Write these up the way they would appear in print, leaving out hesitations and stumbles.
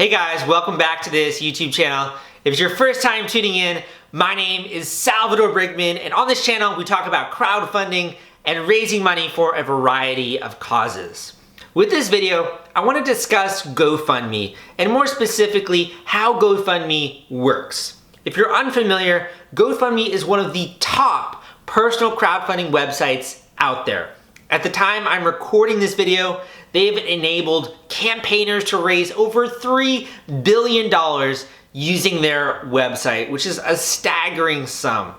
Hey guys, welcome back to this YouTube channel. If it's your first time tuning in, my name is Salvador Brigman, and on this channel we talk about crowdfunding and raising money for a variety of causes. With this video, I want to discuss GoFundMe, and more specifically, how GoFundMe works. If you're unfamiliar, GoFundMe is one of the top personal crowdfunding websites out there. At the time I'm recording this video, they've enabled campaigners to raise over $3 billion using their website, which is a staggering sum.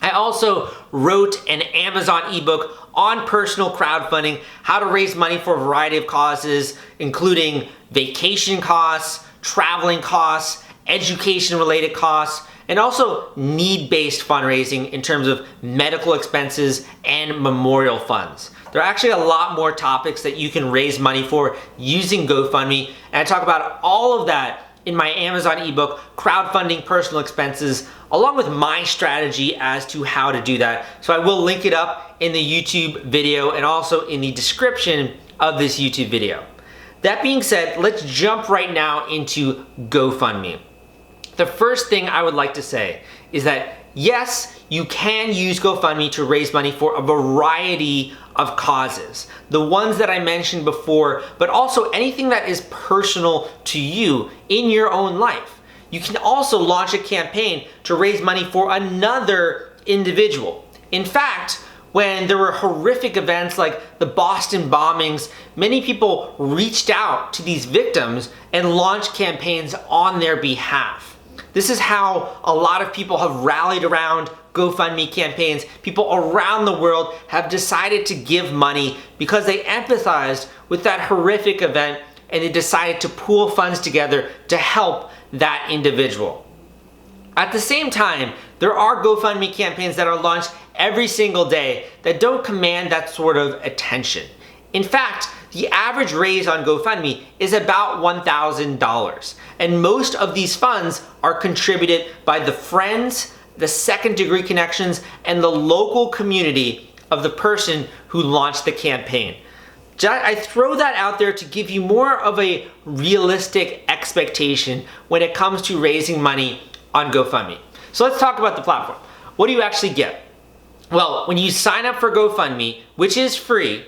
I also wrote an Amazon ebook on personal crowdfunding, how to raise money for a variety of causes, including vacation costs, traveling costs, education-related costs, and also need-based fundraising in terms of medical expenses and memorial funds. There are actually a lot more topics that you can raise money for using GoFundMe, and I talk about all of that in my Amazon ebook, Crowdfunding Personal Expenses, along with my strategy as to how to do that. So I will link it up in the YouTube video and also in the description of this YouTube video. That being said, let's jump right now into GoFundMe. The first thing I would like to say is that yes, you can use GoFundMe to raise money for a variety of causes. The ones that I mentioned before, but also anything that is personal to you in your own life. You can also launch a campaign to raise money for another individual. In fact, when there were horrific events like the Boston bombings, many people reached out to these victims and launched campaigns on their behalf. This is how a lot of people have rallied around GoFundMe campaigns. People around the world have decided to give money because they empathized with that horrific event and they decided to pool funds together to help that individual. At the same time, there are GoFundMe campaigns that are launched every single day that don't command that sort of attention. In fact, the average raise on GoFundMe is about $1,000, and most of these funds are contributed by the friends, the second-degree connections, and the local community of the person who launched the campaign. I throw that out there to give you more of a realistic expectation when it comes to raising money on GoFundMe. So let's talk about the platform. What do you actually get? Well, when you sign up for GoFundMe, which is free,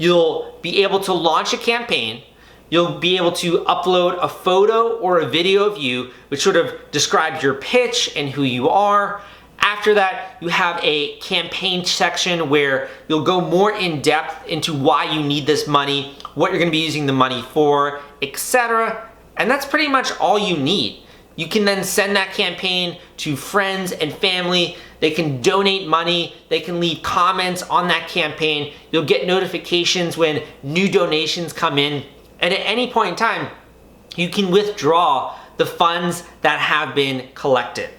you'll be able to launch a campaign. You'll be able to upload a photo or a video of you, which sort of describes your pitch and who you are. After that, you have a campaign section where you'll go more in depth into why you need this money, what you're gonna be using the money for, etc. And that's pretty much all you need. You can then send that campaign to friends and family. They can donate money. They can leave comments on that campaign. You'll get notifications when new donations come in. And at any point in time, you can withdraw the funds that have been collected.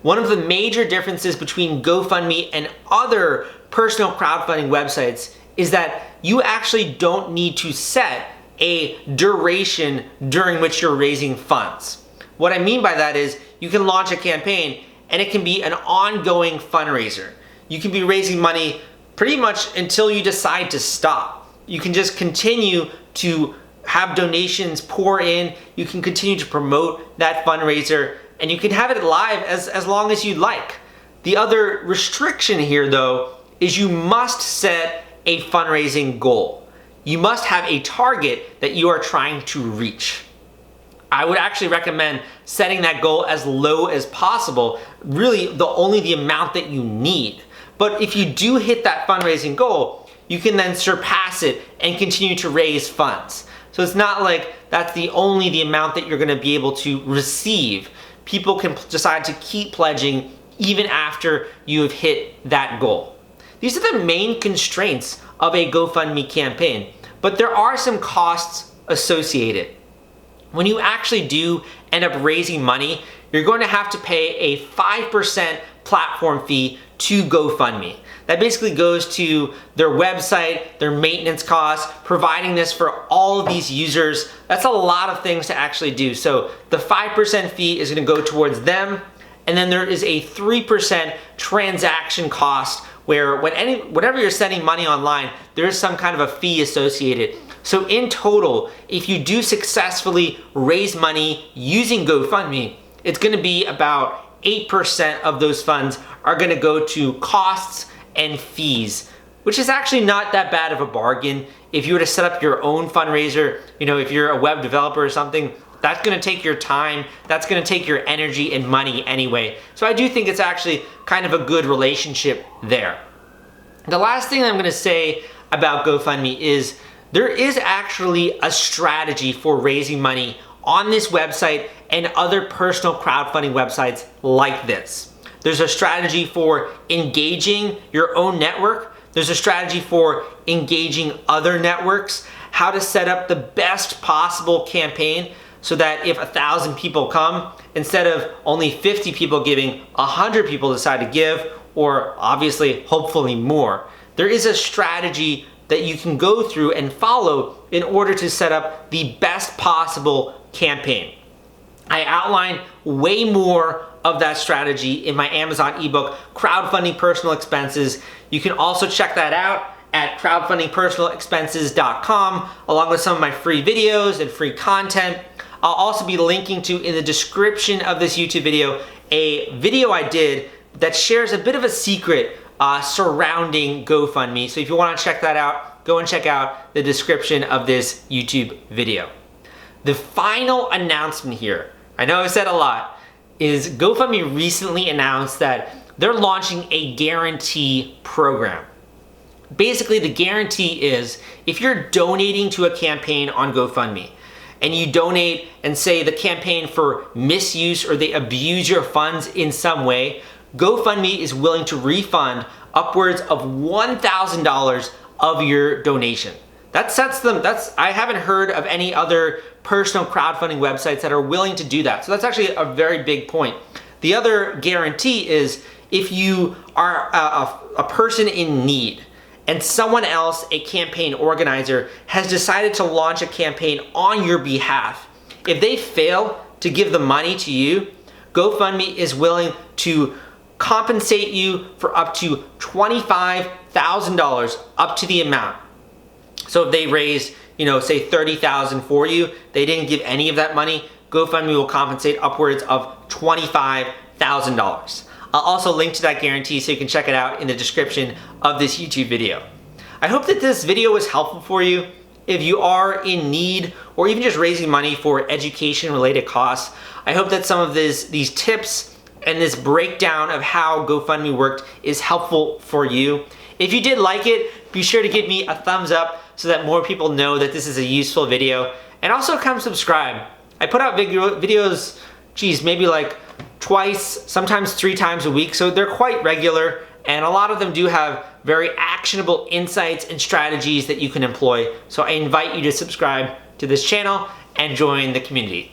One of the major differences between GoFundMe and other personal crowdfunding websites is that you actually don't need to set a duration during which you're raising funds. What I mean by that is you can launch a campaign and it can be an ongoing fundraiser. You can be raising money pretty much until you decide to stop. You can just continue to have donations pour in. You can continue to promote that fundraiser and you can have it live as long as you'd like. The other restriction here though is you must set a fundraising goal. You must have a target that you are trying to reach. I would actually recommend setting that goal as low as possible, really only the amount that you need. But if you do hit that fundraising goal, you can then surpass it and continue to raise funds. So it's not like that's only the amount that you're gonna be able to receive. People can decide to keep pledging even after you have hit that goal. These are the main constraints of a GoFundMe campaign, but there are some costs associated. When you actually do end up raising money, you're going to have to pay a 5% platform fee to GoFundMe. That basically goes to their website, their maintenance costs, providing this for all of these users. That's a lot of things to actually do. So the 5% fee is going to go towards them, and then there is a 3% transaction cost where whenever you're sending money online, there is some kind of a fee associated. So in total, if you do successfully raise money using GoFundMe, it's gonna be about 8% of those funds are gonna go to costs and fees, which is actually not that bad of a bargain. If you were to set up your own fundraiser, if you're a web developer or something, that's gonna take your time, that's gonna take your energy and money anyway. So I do think it's actually kind of a good relationship there. The last thing I'm gonna say about GoFundMe is there is actually a strategy for raising money on this website and other personal crowdfunding websites like this. There's a strategy for engaging your own network. There's a strategy for engaging other networks, how to set up the best possible campaign so that if 1,000 people come, instead of only 50 people giving, 100 people decide to give, or obviously, hopefully more. There is a strategy that you can go through and follow in order to set up the best possible campaign. I outline way more of that strategy in my Amazon ebook, Crowdfunding Personal Expenses. You can also check that out at crowdfundingpersonalexpenses.com, along with some of my free videos and free content. I'll also be linking to, in the description of this YouTube video, a video I did that shares a bit of a secret surrounding GoFundMe. So if you want to check that out, go and check out the description of this YouTube video. The final announcement here, I know I've said a lot, is GoFundMe recently announced that they're launching a guarantee program. Basically, the guarantee is if you're donating to a campaign on GoFundMe and you donate and say the campaign for misuse or they abuse your funds in some way, GoFundMe is willing to refund upwards of $1,000 of your donation. That sets them, I haven't heard of any other personal crowdfunding websites that are willing to do that. So that's actually a very big point. The other guarantee is if you are a person in need and someone else, a campaign organizer, has decided to launch a campaign on your behalf, if they fail to give the money to you, GoFundMe is willing to compensate you for up to $25,000 up to the amount. So if they raised, say $30,000 for you, they didn't give any of that money, GoFundMe will compensate upwards of $25,000. I'll also link to that guarantee so you can check it out in the description of this YouTube video. I hope that this video was helpful for you. If you are in need or even just raising money for education related costs, I hope that some of these tips and this breakdown of how GoFundMe worked is helpful for you. If you did like it, be sure to give me a thumbs up so that more people know that this is a useful video. And also come subscribe. I put out videos, maybe like twice, sometimes 3 times a week, so they're quite regular, and a lot of them do have very actionable insights and strategies that you can employ. So I invite you to subscribe to this channel and join the community.